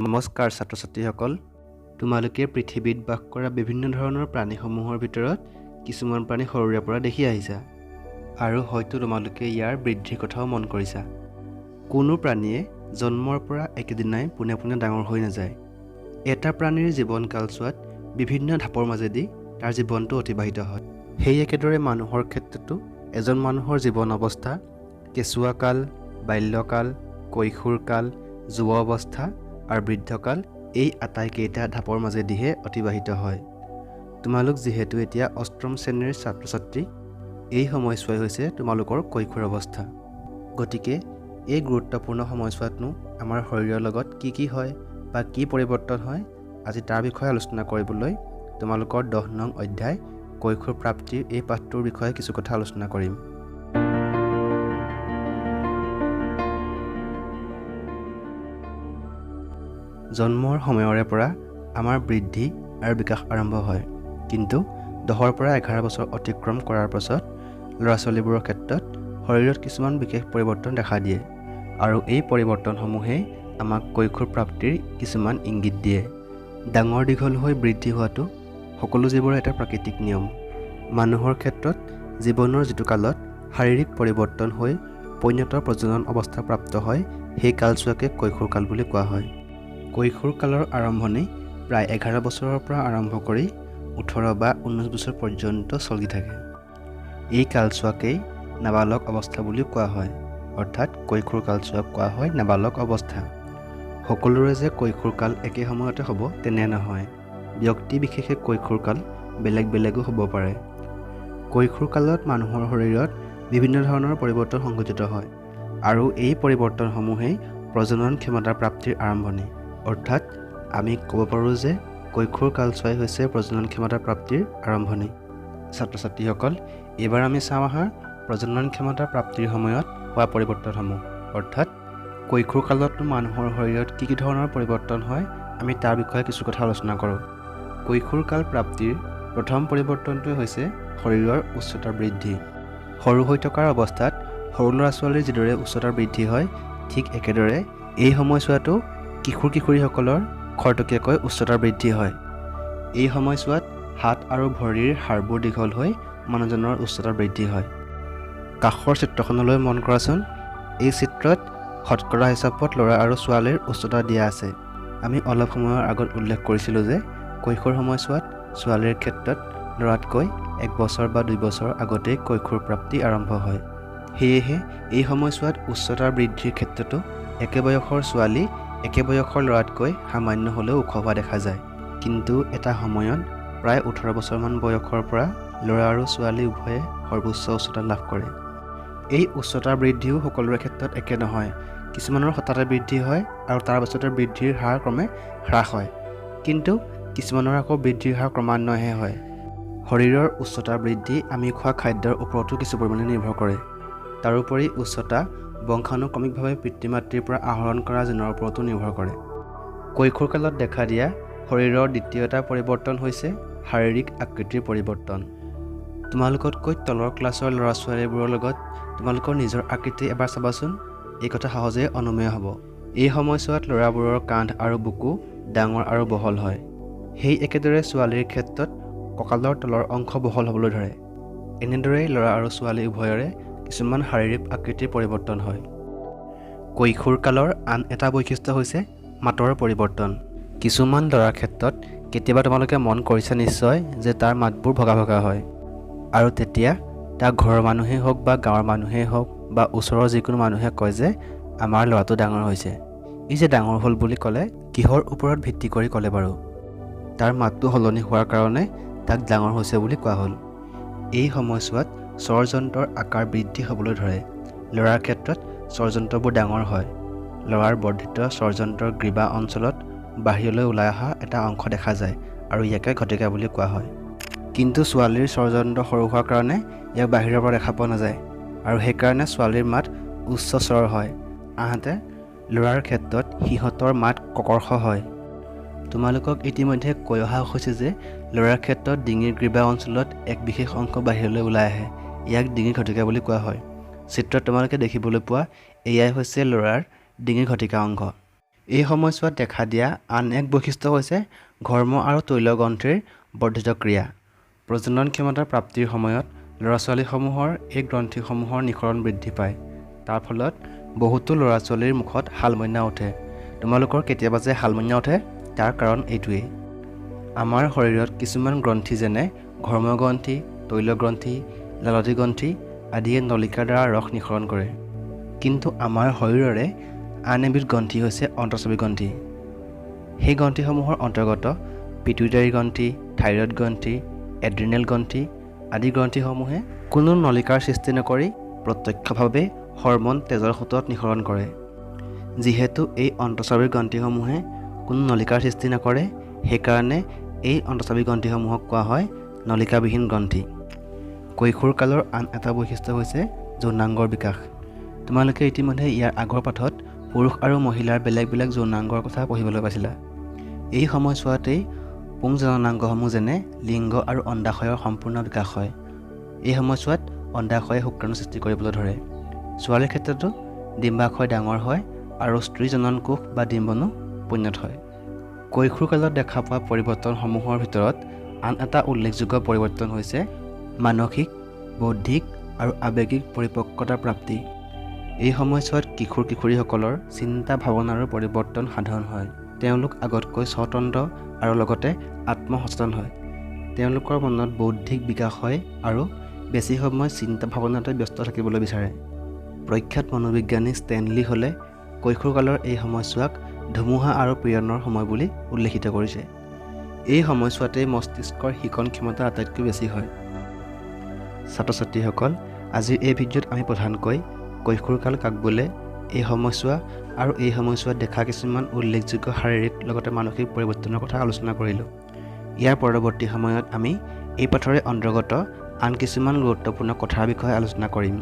নমস্কাৰ ছাত্ৰ ছাত্ৰীসকল, তোমালোকে পৃথিৱীত বাস কৰা বিভিন্ন ধৰণৰ প্ৰাণীসমূহৰ ভিতৰত কিছুমান প্ৰাণী সৰুৰে পৰা দেখি আহিছা আৰু হয়তো তোমালোকে ইয়াৰ বৃদ্ধিৰ কথাও মন কৰিছা। কোনো প্ৰাণীয়ে জন্মৰ পৰা একেদিনাই পোনে পোনে ডাঙৰ হৈ নাযায়। এটা প্ৰাণীৰ জীৱন কালছোৱাত বিভিন্ন ধাপৰ মাজেদি তাৰ জীৱনটো অতিবাহিত হয়। সেই একেদৰে মানুহৰ ক্ষেত্ৰতো এজন মানুহৰ জীৱন অৱস্থা কেঁচুৱা কাল, বাল্যকাল, কৈশোৰকাল, যুৱ অৱস্থা আৰু বৃদ্ধকাল এই আটাইকেইটা ধাপৰ মাজেদিহে অতিবাহিত হয়। তোমালোক যিহেতু এতিয়া অষ্টম শ্ৰেণীৰ ছাত্ৰ ছাত্ৰী, এই সময়ছোৱাই হৈছে তোমালোকৰ কৈশোৰ অৱস্থা। গতিকে এই গুৰুত্বপূৰ্ণ সময়ছোৱাতনো আমাৰ শৰীৰৰ লগত কি হয় বা কি পৰিৱৰ্তন হয়, আজি তাৰ বিষয়ে আলোচনা কৰিবলৈ তোমালোকৰ 10 নং অধ্যায় কৈশোৰ প্ৰাপ্তিৰ এই পাঠটোৰ বিষয়ে কিছু কথা আলোচনা কৰিম। জন্মৰ সময়ৰে পৰা আমাৰ বৃদ্ধি আৰু বিকাশ আৰম্ভ হয়, কিন্তু 10ৰ পৰা 11 বছৰ অতিক্ৰম কৰাৰ পাছত ল'ৰা ছোৱালীবোৰৰ ক্ষেত্ৰত শৰীৰত কিছুমান বিশেষ পৰিৱৰ্তন দেখা দিয়ে আৰু এই পৰিৱৰ্তনসমূহেই আমাক কৈশোৰ প্ৰাপ্তিৰ কিছুমান ইংগিত দিয়ে। ডাঙৰ দীঘল হৈ বৃদ্ধি হোৱাটো সকলো জীৱৰ এটা প্ৰাকৃতিক নিয়ম। মানুহৰ ক্ষেত্ৰত জীৱনৰ যিটো কালত শাৰীৰিক পৰিৱৰ্তন হৈ পৈণতৰ প্ৰজনন অৱস্থা প্ৰাপ্ত হয়, সেই কালছোৱাকে কৈশোৰ কাল বুলি কোৱা হয়। কৈশোৰ কালৰ আৰম্ভণি প্ৰায় 11 বছৰৰ পৰা আৰম্ভ কৰি 18 বা 19 বছৰ পৰ্যন্ত চলি থাকে। এই কালছোৱাকেই নাবালক অৱস্থা বুলি কোৱা হয়, অৰ্থাৎ কৈশোৰ কালছোৱাক কোৱা হয় নাবালক অৱস্থা। সকলোৰে যে কৈশোৰ কাল একে সময়তে হ'ব তেনে নহয়, ব্যক্তি বিশেষে কৈশোৰ কাল বেলেগ বেলেগো হ'ব পাৰে। কৈশোৰ কালত মানুহৰ শৰীৰত বিভিন্ন ধৰণৰ পৰিৱৰ্তন সংঘটিত হয় আৰু এই পৰিৱৰ্তনসমূহেই প্ৰজনন ক্ষমতা প্ৰাপ্তিৰ আৰম্ভণি। অৰ্থাৎ আমি ক'ব পাৰোঁ যে কৈশোৰ কালছোৱাই হৈছে প্ৰজনন ক্ষমতা প্ৰাপ্তিৰ আৰম্ভণি। ছাত্ৰ ছাত্ৰীসকল, এইবাৰ আমি চাওঁ আহা প্ৰজনন ক্ষমতা প্ৰাপ্তিৰ সময়ত হোৱা পৰিৱৰ্তনসমূহ। অৰ্থাৎ কৈশোৰ কালত মানুহৰ শৰীৰত কি ধৰণৰ পৰিৱৰ্তন হয়, আমি তাৰ বিষয়ে কিছু কথা আলোচনা কৰোঁ। কৈশোৰ কাল প্ৰাপ্তিৰ প্ৰথম পৰিৱৰ্তনটোৱে হৈছে শৰীৰৰ উচ্চতাৰ বৃদ্ধি। সৰু হৈ থকাৰ অৱস্থাত সৰু ল'ৰা ছোৱালীৰ যিদৰে উচ্চতাৰ বৃদ্ধি হয়, ঠিক একেদৰে এই সময়ছোৱাতো কিশোৰ কিশোৰীসকলৰ খৰতকীয়াকৈ উচ্চতাৰ বৃদ্ধি হয়। এই সময়ছোৱাত হাত আৰু ভৰিৰ হাড়বোৰ দীঘল হৈ মানুহজনৰ উচ্চতাৰ বৃদ্ধি হয়। কাষৰ চিত্ৰখনলৈ মন কৰাচোন। এই চিত্ৰত শতকৰা হিচাপত ল'ৰা আৰু ছোৱালীৰ উচ্চতা দিয়া আছে। আমি অলপ সময়ৰ আগত উল্লেখ কৰিছিলোঁ যে কৈশোৰ সময়ছোৱাত ছোৱালীৰ ক্ষেত্ৰত ল'ৰাতকৈ 1 বছৰ বা 2 বছৰ আগতেই কৈশোৰ প্ৰাপ্তি আৰম্ভ হয়। সেয়েহে এই সময়ছোৱাত উচ্চতাৰ বৃদ্ধিৰ ক্ষেত্ৰতো একে বয়সৰ ছোৱালী একে বয়সৰ ল'ৰাতকৈ সামান্য হ'লেও ওখ হোৱা দেখা যায়। কিন্তু এটা সময়ত প্ৰায় 18 বছৰমান বয়সৰ পৰা ল'ৰা আৰু ছোৱালী উভয়ে সৰ্বোচ্চ উচ্চতা লাভ কৰে। এই উচ্চতাৰ বৃদ্ধিও সকলোৰে ক্ষেত্ৰত একে নহয়। কিছুমানৰ হঠাতে বৃদ্ধি হয় আৰু তাৰ পাছতে বৃদ্ধিৰ হাৰ ক্ৰমে হ্ৰাস হয়, কিন্তু কিছুমানৰ আকৌ বৃদ্ধিৰ হাৰ ক্ৰমান্বয়ে হয়। শৰীৰৰ উচ্চতা বৃদ্ধি আমি খোৱা খাদ্যৰ ওপৰতো কিছু পৰিমাণে নিৰ্ভৰ কৰে। তাৰোপৰি উচ্চতা বংশানুক্ৰমিকভাৱে পিতৃ মাতৃৰ পৰা আহৰণ কৰা জিনৰ ওপৰতো নিৰ্ভৰ কৰে। কৈশোৰ কালত দেখা দিয়া শৰীৰৰ দ্বিতীয় এটা পৰিৱৰ্তন হৈছে শাৰীৰিক আকৃতিৰ পৰিৱৰ্তন। তোমালোকতকৈ তলৰ ক্লাছৰ ল'ৰা ছোৱালীবোৰৰ লগত তোমালোকৰ নিজৰ আকৃতি এবাৰ চাবাচোন, এই কথা সহজে অনুমেয় হ'ব। এই সময়ছোৱাত ল'ৰাবোৰৰ কান্ধ আৰু বুকু ডাঙৰ আৰু বহল হয়। সেই একেদৰে ছোৱালীৰ ক্ষেত্ৰত কঁকালৰ তলৰ অংশ বহল হ'বলৈ ধৰে। এনেদৰেই ল'ৰা আৰু ছোৱালী উভয়ৰে কিছুমান শাৰীৰিক আকৃতিৰ পৰিৱৰ্তন হয়। কৈশোৰ কালৰ আন এটা বৈশিষ্ট্য হৈছে মাতৰ পৰিৱৰ্তন। কিছুমান ল'ৰাৰ ক্ষেত্ৰত কেতিয়াবা তোমালোকে মন কৰিছা নিশ্চয় যে তাৰ মাতবোৰ ভগা ভগা হয় আৰু তেতিয়া তাক ঘৰৰ মানুহেই হওক বা গাঁৱৰ মানুহেই হওক বা ওচৰৰ যিকোনো মানুহে কয় যে আমাৰ ল'ৰাটো ডাঙৰ হৈছে। ই যে ডাঙৰ হ'ল বুলি ক'লে কিহৰ ওপৰত ভিত্তি কৰি ক'লে বাৰু? তাৰ মাতটো সলনি হোৱাৰ কাৰণে তাক ডাঙৰ হৈছে বুলি কোৱা হ'ল। এই সময়ছোৱাত স্বৰযন্ত্ৰৰ আকাৰ বৃদ্ধি হ'বলৈ ধৰে। ল'ৰাৰ ক্ষেত্ৰত স্বৰযন্ত্ৰবোৰ ডাঙৰ হয়। ল'ৰাৰ বৰ্ধিত স্বৰযন্ত্ৰৰ গ্ৰীবা অঞ্চলত বাহিৰলৈ ওলাই অহা এটা অংশ দেখা যায় আৰু ইয়াকে ঘটিকা বুলি কোৱা হয়। কিন্তু ছোৱালীৰ স্বৰযন্ত্ৰ সৰু হোৱাৰ কাৰণে ইয়াক বাহিৰৰ পৰা দেখা পোৱা নাযায় আৰু সেইকাৰণে ছোৱালীৰ মাত উচ্চ স্বৰ হয়, আনহাতে ল'ৰাৰ ক্ষেত্ৰত সিহঁতৰ মাত কৰ্কশ হয়। তোমালোকক ইতিমধ্যে কৈ অহা হৈছে যে ল'ৰাৰ ক্ষেত্ৰত ডিঙিৰ গ্ৰীবা অঞ্চলত এক বিশেষ অংশ বাহিৰলৈ ওলাই আহে, ইয়াক ডিঙিৰ ঘটিকা বুলি কোৱা হয়। চিত্ৰত তোমালোকে দেখিবলৈ পোৱা এয়াই হৈছে ল'ৰাৰ ডিঙিৰ ঘটিকা অংশ। এই সময়ছোৱাত দেখা দিয়া আন এক বৈশিষ্ট্য হৈছে ঘৰ্ম আৰু তৈলগ্ৰন্থিৰ বৰ্ধিত ক্ৰিয়া। প্ৰজনন ক্ষমতাৰ প্ৰাপ্তিৰ সময়ত ল'ৰা ছোৱালীসমূহৰ এই গ্ৰন্থিসমূহৰ নিঃসৰণ বৃদ্ধি পায়। তাৰ ফলত বহুতো ল'ৰা ছোৱালীৰ মুখত শালমইনা উঠে। তোমালোকৰ কেতিয়াবা যে শালমইনা উঠে তাৰ কাৰণ এইটোৱেই। আমাৰ শৰীৰত কিছুমান গ্ৰন্থি যেনে ঘৰ্মগ্ৰন্থি, তৈলগ্ৰন্থি, লালতী গ্ৰন্থি আদিয়ে নলিকাৰ দ্বাৰা ৰস নিঃসৰণ কৰে। কিন্তু আমাৰ শৰীৰৰে আন এবিধ গ্ৰন্থি হৈছে অন্তঃস্ৰাৱী গ্ৰন্থি। সেই গ্ৰন্থিসমূহৰ অন্তৰ্গত পিটুইটাৰী গ্ৰন্থি, থাইৰয়ড গ্ৰন্থি, এড্ৰিনেল গ্ৰন্থি আদি গ্ৰন্থিসমূহে কোনো নলিকাৰ সৃষ্টি নকৰি প্ৰত্যক্ষভাৱে হৰম'ন তেজৰ সোঁতত নিঃসৰণ কৰে। যিহেতু এই অন্তঃস্ৰাৱী গ্ৰন্থিসমূহে কোনো নলিকাৰ সৃষ্টি নকৰে, সেইকাৰণে এই অন্তঃস্ৰাৱী গ্ৰন্থিসমূহক কোৱা হয় নলিকাবিহীন গ্ৰন্থি। কৈশোৰ কালৰ আন এটা বৈশিষ্ট্য হৈছে যৌনাংগৰ বিকাশ। তোমালোকে ইতিমধ্যে ইয়াৰ আগৰ পাঠত পুৰুষ আৰু মহিলাৰ বেলেগ বেলেগ যৌনাংগৰ কথা পঢ়িবলৈ পাইছিলা। এই সময়ছোৱাতেই পুংজননাংগসমূহ যেনে লিংগ আৰু অণ্ডাশয়ৰ সম্পূৰ্ণ বিকাশ হয়। এই সময়ছোৱাত অণ্ডাশয়ে শুক্ৰাণু সৃষ্টি কৰিবলৈ ধৰে। ছোৱালীৰ ক্ষেত্ৰতো ডিম্বাশয় ডাঙৰ হয় আৰু স্ত্ৰী জননকোষ বা ডিম্বনো পৈণত হয়। কৈশোৰ কালত দেখা পোৱা পৰিৱৰ্তনসমূহৰ ভিতৰত আন এটা উল্লেখযোগ্য পৰিৱৰ্তন হৈছে মানসিক, বৌদ্ধিক আৰু আৱেগিক পৰিপক্কতাৰ প্ৰাপ্তি। এই সময়ছোৱাত কিশোৰ কিশোৰীসকলৰ চিন্তা ভাৱনাৰো পৰিৱৰ্তন সাধন হয়। তেওঁলোক আগতকৈ স্বতন্ত্ৰ আৰু লগতে আত্মসচেতন হয়। তেওঁলোকৰ মনত বৌদ্ধিক বিকাশ হয় আৰু বেছি সময় চিন্তা ভাৱনাতে ব্যস্ত থাকিবলৈ বিচাৰে। প্ৰখ্যাত মনোবিজ্ঞানী ষ্টেনলি হলে কৈশোৰকালৰ এই সময়ছোৱাক ধুমুহা আৰু পীড়নৰ সময় বুলি উল্লেখিত কৰিছে। এই সময়ছোৱাতেই মস্তিষ্কৰ শিকন ক্ষমতা আটাইতকৈ বেছি হয়। ছাত্ৰ ছাত্ৰীসকল, আজিৰ এই ভিডিঅ'ত আমি প্ৰধানকৈ কৈশোৰকাল কাক বোলে, এই সময়ছোৱা আৰু এই সময়ছোৱাত দেখা কিছুমান উল্লেখযোগ্য শাৰীৰিক লগতে মানসিক পৰিৱৰ্তনৰ কথা আলোচনা কৰিলোঁ। ইয়াৰ পৰৱৰ্তী সময়ত আমি এই পাঠৰে অন্তৰ্গত আন কিছুমান গুৰুত্বপূৰ্ণ কথাৰ বিষয়ে আলোচনা কৰিম।